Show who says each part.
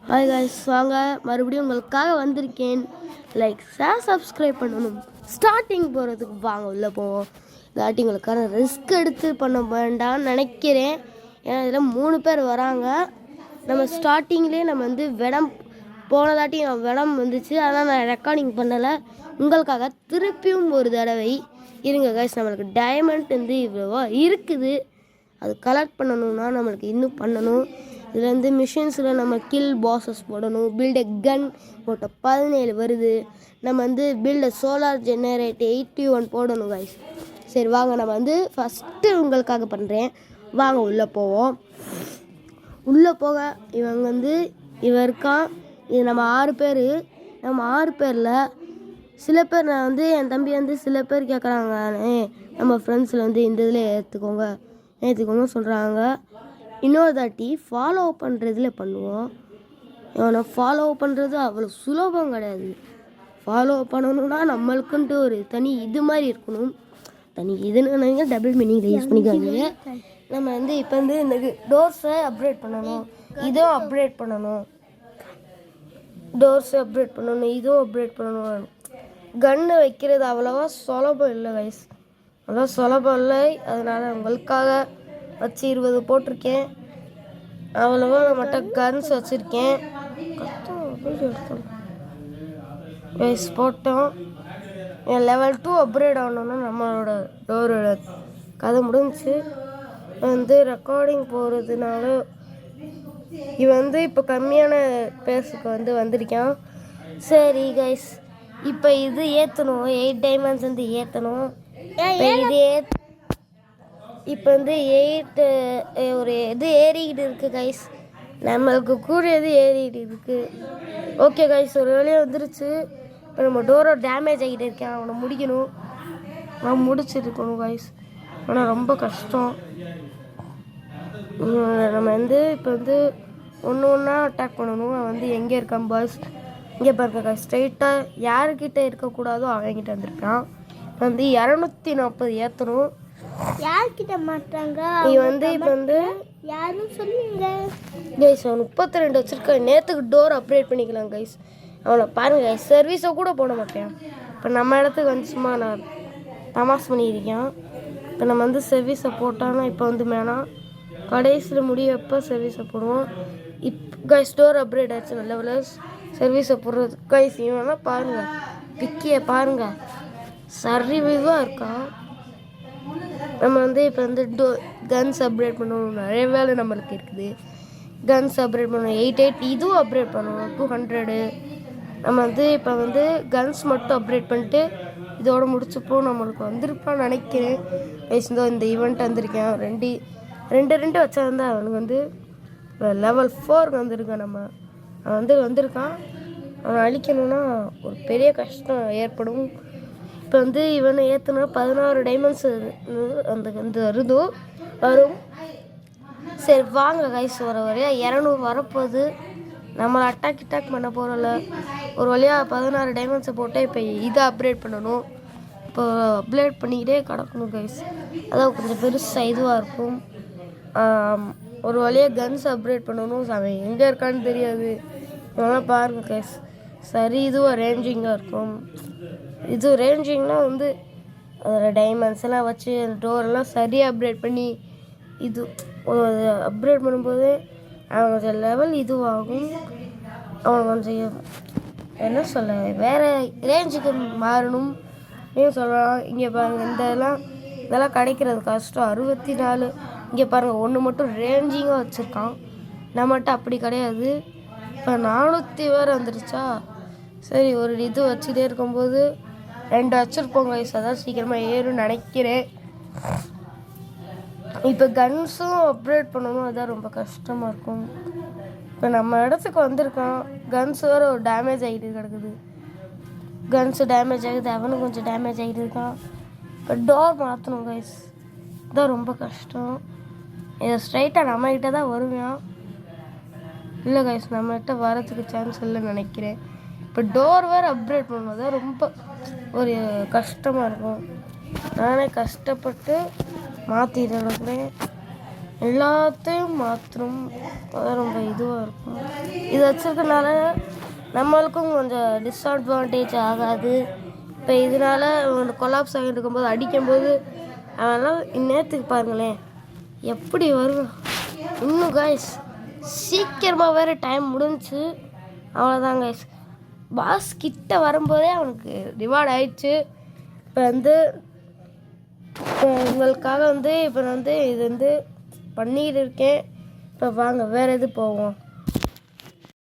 Speaker 1: Hi guys, வாங்க மறுபடியும் உங்களுக்காக வந்திருக்கேன். லைக் ஷேர் சப்ஸ்கிரைப் பண்ணணும். ஸ்டார்டிங் போகிறதுக்கு வாங்க உள்ளே போவோம். இதாட்டி உங்களுக்கான ரிஸ்க் எடுத்து பண்ண வேண்டாம்னு நினைக்கிறேன். ஏன்னா இதில் 3 பேர் வராங்க. நம்ம ஸ்டார்டிங்லேயே நம்ம வந்து போனதாட்டி விடம் வந்துச்சு, அதனால் நான் ரெக்கார்டிங் பண்ணலை. உங்களுக்காக திருப்பியும் ஒரு தடவை இருங்க கைஸ். நம்மளுக்கு டைமண்ட் வந்து இவ்வளோவா இருக்குது, அது கலெக்ட் பண்ணணும்னா நம்மளுக்கு இன்னும் பண்ணணும். இதில் வந்து மிஷின்ஸில் நம்ம கில் பாஸஸ் போடணும். பில்ட் எ கன் போட்ட 17 வருது. நம்ம வந்து பில்ட் சோலார் ஜெனரேட் 81 போடணும் கைஸ். சரி வாங்க, நம்ம வந்து ஃபஸ்ட்டு உங்களுக்காக பண்ணுறேன். வாங்க உள்ளே போவோம். உள்ளே போக இவங்க வந்து இருக்கான். இது நம்ம 6 பேர். நம்ம 6 பேரில் சில பேர் நான் வந்து என் தம்பி வந்து சில பேர் கேட்குறாங்க, நம்ம ஃப்ரெண்ட்ஸில் வந்து இந்த இதில் ஏற்றுக்கோங்க சொல்கிறாங்க. இன்னொரு தாட்டி ஃபாலோ பண்ணுறதுல பண்ணுவோம். இவனை ஃபாலோ பண்ணுறது அவ்வளோ சுலபம் கிடையாது. ஃபாலோ பண்ணணுன்னா நம்மளுக்குன்ட்டு ஒரு தனி இது மாதிரி இருக்கணும். தனி இதுன்னு டபுள் மீனிங்கில் யூஸ் பண்ணிக்காதீங்க. நம்ம வந்து இப்போ வந்து இந்த டோர்ஸை அப்கிரேட் பண்ணணும், இதுவும் அப்கிரேட் பண்ணணும், டோர்ஸை அப்கிரேட் பண்ணணும், இதுவும் அப்கிரேட் பண்ணணும். கன்று வைக்கிறது அவ்வளோவா சுலபம் இல்லை கைஸ், அவ்வளோ சுலபம் இல்லை. அதனால் உங்களுக்காக வச்சு 20 போட்டிருக்கேன். அவ்வளோவா நம்மகிட்ட கன்ஸ் வச்சுருக்கேன். கைஸ் போட்டோம். லெவல் 2 அப்கிரேட் ஆகணுன்னா நம்மளோட டோரோட கதை முடிஞ்சிச்சு. வந்து ரெக்கார்டிங் போகிறதுனால இவன் வந்து இப்போ கம்மியான பேஸுக்கு வந்து வந்திருக்கான். சரி கைஸ், இப்போ இது ஏற்றணும். 8 டைமண்ட்ஸ் வந்து ஏற்றணும். இது இப்போ வந்து 8 ஒரு இது ஏறிக்கிட்டு இருக்குது கைஸ். நம்மளுக்கு கூடியது ஏறிக்கிட்டு இருக்குது. ஓகே கைஸ், ஒரு வேலையாக வந்துருச்சு. இப்போ நம்ம டோரோ டேமேஜ் ஆகிட்டு இருக்கேன், அவனை முடிக்கணும். நான் முடிச்சிருக்கணும் கைஸ், ஆனால் ரொம்ப கஷ்டம். நம்ம வந்து இப்போ வந்து ஒன்றா அட்டாக் பண்ணணும். அவன் வந்து எங்கே இருக்கான் பாஸ், இங்கே பாருங்க கைஸ். ஸ்ட்ரைட்டாக யாருக்கிட்ட இருக்கக்கூடாதோ அவன்கிட்ட வந்திருக்கான். இப்போ வந்து 240 ஏற்றணும்.
Speaker 2: யார்கிட்ட மாட்டாங்க
Speaker 1: நீ வந்து இப்போ வந்து
Speaker 2: யாரும் சொல்லுங்க
Speaker 1: கைஸ். அவன் 32 வச்சுருக்கான். நேற்றுக்கு டோர் அப்கிரேட் பண்ணிக்கலாம் கைஸ். அவனை பாருங்க கைஸ், சர்வீஸை கூட போட மாட்டேன். இப்போ நம்ம இடத்துக்கு வந்து சும்மா நான் தமாஸ் பண்ணியிருக்கேன். இப்போ நம்ம வந்து சர்வீஸை போட்டோன்னா இப்போ வந்து வேணாம், கடைசியில் முடியப்போ சர்வீஸை போடுவோம். கைஸ் டோர் அப்கிரேட் ஆச்சு, நல்ல சர்வீஸை போடுறது கைஸ். இவனா பாருங்கள், பிக்கியை பாருங்கள், சரிவாக இருக்கான். நம்ம வந்து இப்போ வந்து கன்ஸ் அப்கிரேட் பண்ணணும். நிறைய வேலை நம்மளுக்கு இருக்குது. கன்ஸ் அப்கிரேட் பண்ணணும். 88 இதுவும் அப்கிரேட் பண்ணணும். 200 நம்ம வந்து இப்போ வந்து கன்ஸ் மட்டும் அப்கிரேட் பண்ணிட்டு இதோட முடிச்சுப்போம். நம்மளுக்கு வந்திருப்பான்னு நினைக்கிறேன். இந்த ஈவெண்ட் வந்திருக்கேன். ரெண்டு வச்சிருந்தா அவனுக்கு வந்து லெவல் 4 வந்திருக்கான். அவன் வந்து வந்திருக்கான். அவனை அழிக்கணும்னா ஒரு பெரிய கஷ்டம் ஏற்படும். இப்போ வந்து இவனை ஏற்றுனா 16 டைமண்ட்ஸ் அந்த வரும். சரி வாங்க கைஸ், ஒரு வழியாக 200 வரப்போகுது. நம்மளை அட்டாக் பண்ண போகிறோம்ல. ஒரு வழியாக 16 டைமண்ட்ஸை போட்டு இப்போ இதை அப்கிரேட் பண்ணணும். இப்போ அப்கிரேட் பண்ணிக்கிட்டே கிடக்கணும் கைஸ். அதான் கொஞ்சம் பெருசாக இதுவாக இருக்கும். ஒரு வழியாக கன்ஸ் அப்கிரேட் பண்ணணும். அவன் எங்கே இருக்கான்னு தெரியாது. இதெல்லாம் பாருங்கள் கைஸ், சரி இதுவாக ரேஞ்சிங்காக இருக்கும். இது ரேஞ்சிங்னால் வந்து அதில் டைமண்ட்ஸ் எல்லாம் வச்சு டோரெல்லாம் சரியாக அப்கிரேட் பண்ணி இது அப்கிரேட் பண்ணும்போது அவன் கொஞ்சம் லெவல் இதுவாகும். அவன் கொஞ்சம் என்ன சொல்ல வேறு ரேஞ்சுக்கு மாறணும் சொல்லலாம். இங்கே பாருங்கள், இதெல்லாம் கிடைக்கிறது கஷ்டம். 64. இங்கே பாருங்கள், ஒன்று மட்டும் ரேஞ்சிங்காக வச்சுருக்கான். நம்மகிட்ட அப்படி கிடையாது. இப்போ 400 வேறு வந்துருச்சா. சரி, ஒரு இது வச்சுட்டே இருக்கும்போது 2 வச்சுருப்போம் கைஸ். அதான் சீக்கிரமாக ஏறும்னு நினைக்கிறேன். இப்போ கன்ஸும் அப்கிரேட் பண்ணணும், அதான் ரொம்ப கஷ்டமாக இருக்கும். இப்போ நம்ம இடத்துக்கு வந்திருக்கான். கன்ஸ் வேறு ஒரு டேமேஜ் ஆகிட்டு கிடக்குது. கன்ஸு டேமேஜ் ஆகுது, அவனும் கொஞ்சம் டேமேஜ் ஆகிட்டு இருக்கான். இப்போ டோர் மாற்றணும் கைஸ், இதான் ரொம்ப கஷ்டம். இதை ஸ்ட்ரைட்டாக நம்மக்கிட்ட தான் வருவான். இல்லை கைஸ், நம்மகிட்ட வரத்துக்கு சான்ஸ் இல்லைன்னு நினைக்கிறேன். இப்போ டோர் வேறு அப்கிரேட் பண்ணணும், தான் ரொம்ப ஒரு கஷ்டமாக இருக்கும். நானே கஷ்டப்பட்டு மாற்றிட்டு இருக்கிறேன். எல்லாத்தையும் மாற்றும் ரொம்ப இதுவாக இருக்கும். இது வச்சிருக்கனால நம்மளுக்கும் கொஞ்சம் டிஸ்அட்வான்டேஜ் ஆகாது. இப்போ இதனால கொலாப்ஸ் ஆகிட்டு இருக்கும்போது அடிக்கும்போது அதெல்லாம் இந்நேரத்துக்கு பாருங்களேன் எப்படி வரும். இன்னும் கைஸ் சீக்கிரமாக வேறு டைம் முடிஞ்சிச்சு. அவ்வளோதான் கைஸ். பாஸ் கிட்ட வரும்போதே அவனுக்கு ரிவார்ட் ஆயிடுச்சு. இப்போ உங்களுக்காக இப்போ இது பண்ணிக்கிட்டு இருக்கேன். இப்போ வாங்க வேறு எது போவோம்.